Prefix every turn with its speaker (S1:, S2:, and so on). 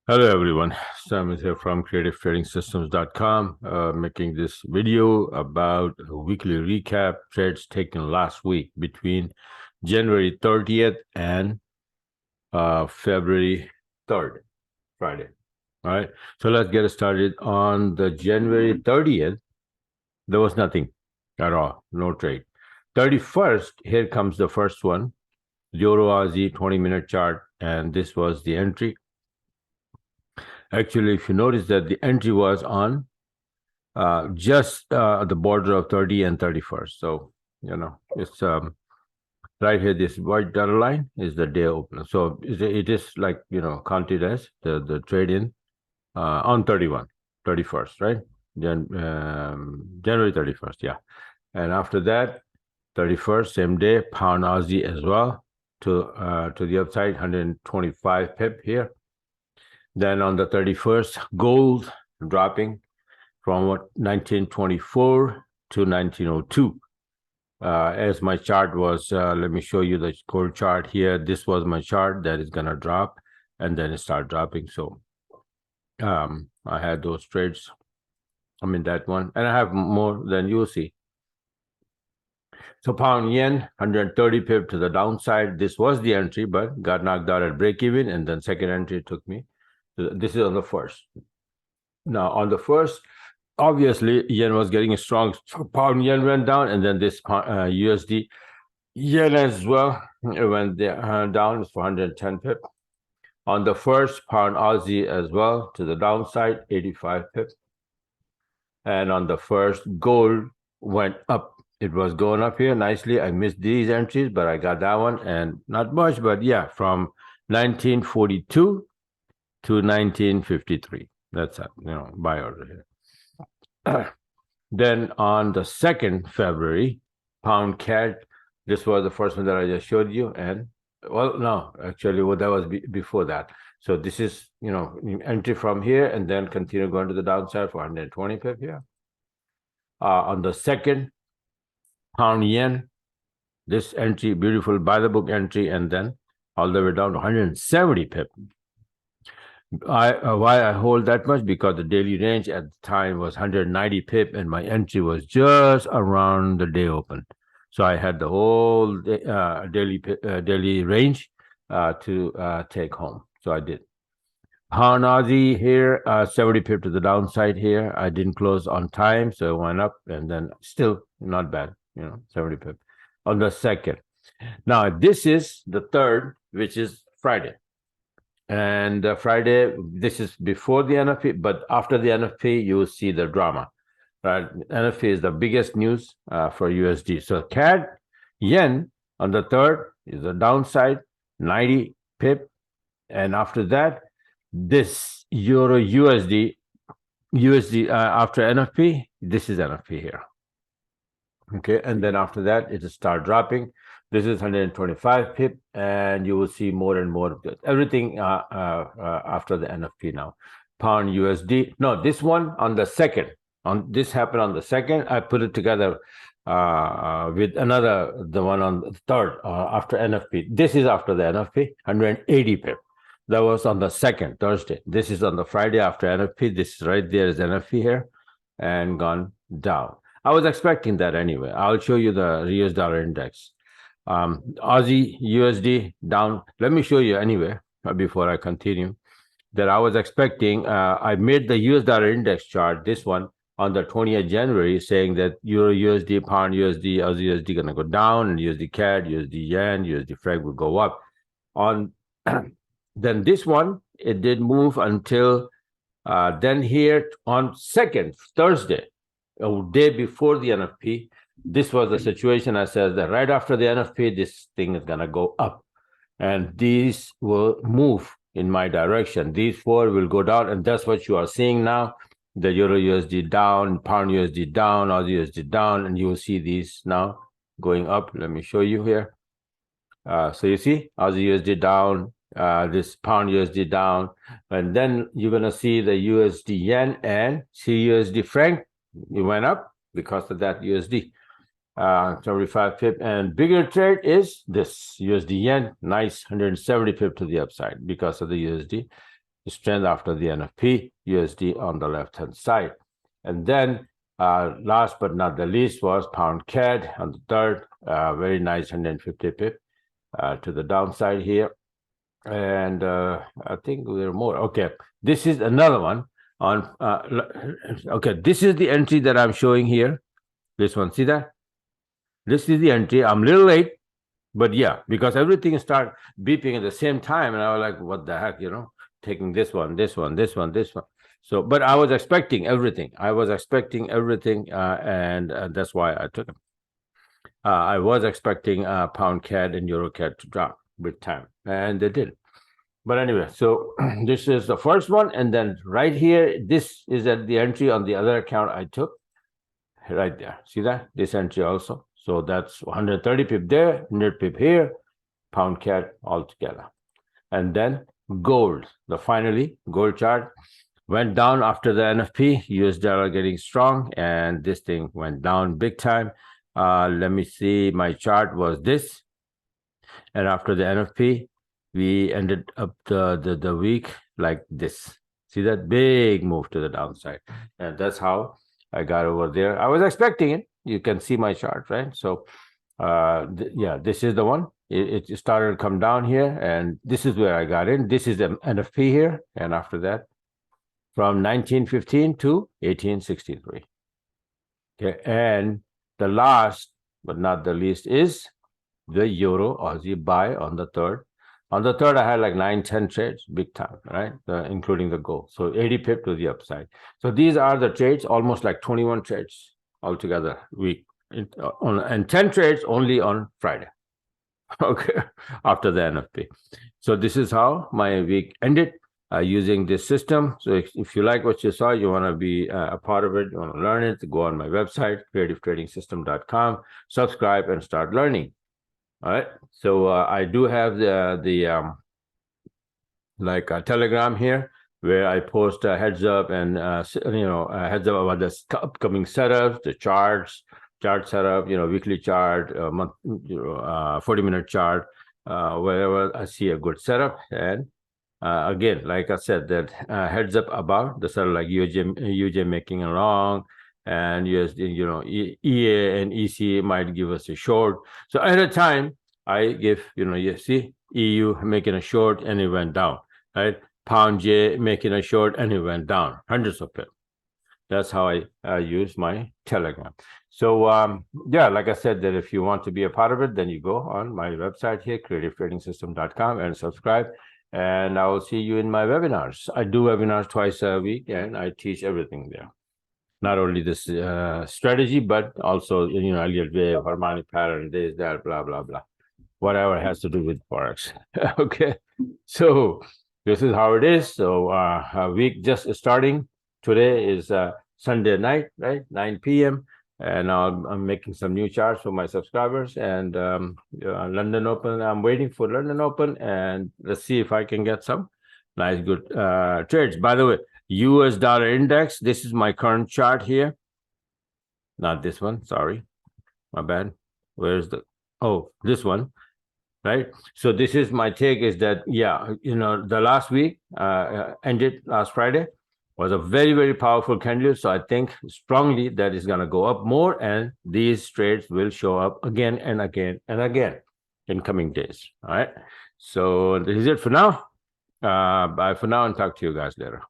S1: Hello everyone, Sam is here from creativetradingsystems.com, making this video about a weekly recap trades taken last week between January 30th and February 3rd, Friday. All right, so let's get started. On the January 30th, there was nothing at all, no trade. 31st, here comes the first one, EUR-USD 20-minute chart, and this was the entry. Actually, if you notice that the entry was on just the border of 30 and 31st. So, it's right here, this white dotted line is the day opener. So it is like, counted as the trade in on 31st, right? January 31st, yeah. And after that, 31st, same day, pound Aussie as well to the upside, 125 pip here. Then on the 31st, gold dropping from 1924 to 1902. As my chart was, let me show you the gold chart here. This was my chart that is going to drop, and then it started dropping. So I had those trades. I mean, that one. And I have more than you'll see. So pound yen, 130 pip to the downside. This was the entry, but got knocked out at break even. And then second entry took me. This is on the first. Now, on the first, obviously, yen was getting strong. So pound yen went down, and then this USD yen as well. It went down for 110 pip. On the first, pound Aussie as well to the downside, 85 pip. And on the first, gold went up. It was going up here nicely. I missed these entries, but I got that one, and not much, but yeah, from 1942 to 1953. That's it, buy order here. Then on the 2nd February, pound CAD, this was the first one that I just showed you. And well, no, actually, that was before that. So this is, entry from here and then continue going to the downside for 120 pip here. On the 2nd, pound yen, this entry, beautiful buy the book entry, and then all the way down to 170 pip. Why I hold that much? Because the daily range at the time was 190 pip, and my entry was just around the day open. So I had the whole daily range to take home. So I did. Pound Aussie here, 70 pip to the downside here. I didn't close on time, so it went up, and then still not bad, 70 pip on the 2nd. Now, this is the 3rd, which is Friday. And Friday, this is before the N.F.P, but after the N.F.P, you will see the drama. Right? N.F.P is the biggest news for USD. So CAD, yen on the 3rd is the downside, 90 pip. And after that, this EUR-USD, after N.F.P, this is N.F.P here. Okay, and then after that, it will start dropping. This is 125 pip, and you will see more and more of this. Everything after the N.F.P now. Pound USD. No, this one on the 2nd. This happened on the 2nd. I put it together with the one on the 3rd after N.F.P. This is after the N.F.P, 180 pip. That was on the 2nd, Thursday. This is on the Friday after N.F.P. This is right there is N.F.P here, and gone down. I was expecting that anyway. I'll show you the US dollar index. Aussie USD down. Let me show you anyway before I continue that I was expecting. I made the US dollar index chart, this one, on the 20th January, saying that Euro USD, Pound USD, Aussie USD gonna go down, and USD CAD, USD Yen, USD Franc will go up. On then this one, it did move until then here on 2nd, Thursday, a day before the N.F.P. This was the situation. I said that right after the N.F.P, this thing is going to go up. And these will move in my direction. These four will go down, and that's what you are seeing now. The Euro-USD down, Pound USD down, Aussie USD down, and you will see these now going up. Let me show you here. So you see Aussie USD down, this Pound USD down, and then you're going to see the USD Yen and CUSD Franc. It went up because of that USD. 75 pip, and bigger trade is this USD Yen, nice 170 pip to the upside because of the USD. strength after the N.F.P, USD on the left-hand side. And then last but not the least was pound CAD on the third, very nice 150 pip to the downside here. And I think there are more. Okay, this is another one on, okay, this is the entry that I'm showing here. This one, see that? This is the entry. I'm a little late, but yeah, because everything started beeping at the same time. And I was like, what the heck, taking this one, this one, this one, this one. So, but I was expecting everything. And that's why I took them. I was expecting pound CAD and euro CAD to drop big time, and they did. But anyway, so this is the first one, and then right here, this is at the entry on the other account I took, right there. See that? This entry also. So that's 130 pip there, 100 pip here, pound CAD altogether. And then gold, finally gold chart went down after the N.F.P, US dollar getting strong, and this thing went down big time. Let me see, my chart was this, and after the N.F.P, we ended up the week like this. See that big move to the downside, and that's how I got over there. I was expecting it. You can see my chart, right? So yeah, this is the one. It started to come down here, and this is where I got in. This is the N.F.P here, and after that, from 1915 to 1863. Okay, and the last but not the least is the Euro-Aussie buy on the third. On the third, I had like 9-10 trades, big time, right? Including the gold. So 80 pip to the upside. So these are the trades, almost like 21 trades altogether week, and 10 trades only on Friday. Okay, after the N.F.P. So this is how my week ended using this system. So if you like what you saw, you want to be a part of it, you want to learn it, go on my website, creativetradingsystem.com, subscribe and start learning. All right. So I do have the Telegram here, where I post a heads up and heads up about the upcoming setups, the charts, chart setup, weekly chart, month, 40-minute chart, wherever I see a good setup. And again, like I said, that heads up about the setup, like UJ making a long, and USD, EA and EC might give us a short. So at a time, I give, you see, EU making a short and it went down, right? Pound J making a short and it went down, hundreds of pips. That's how I use my Telegram. So yeah, like I said, that if you want to be a part of it, then you go on my website here, creativetradingsystem.com, and subscribe. And I will see you in my webinars. I do webinars twice a week, and I teach everything there. Not only this strategy, but also, Elliott wave, harmonic pattern, this, that, blah, blah, blah. Whatever has to do with Forex. Okay. So this is how it is. So a week just starting. Today is Sunday night, right? 9 p.m. And I'm making some new charts for my subscribers. And London Open, I'm waiting for London Open. And let's see if I can get some nice, good trades. By the way, US dollar index, this is my current chart here. Not this one, sorry. My bad. Where's this one, right? So this is my take, is that, yeah, the last week ended last Friday, was a very, very powerful candle. So I think strongly that it's going to go up more, and these trades will show up again and again and again in coming days. All right. So this is it for now. Bye for now, and talk to you guys later.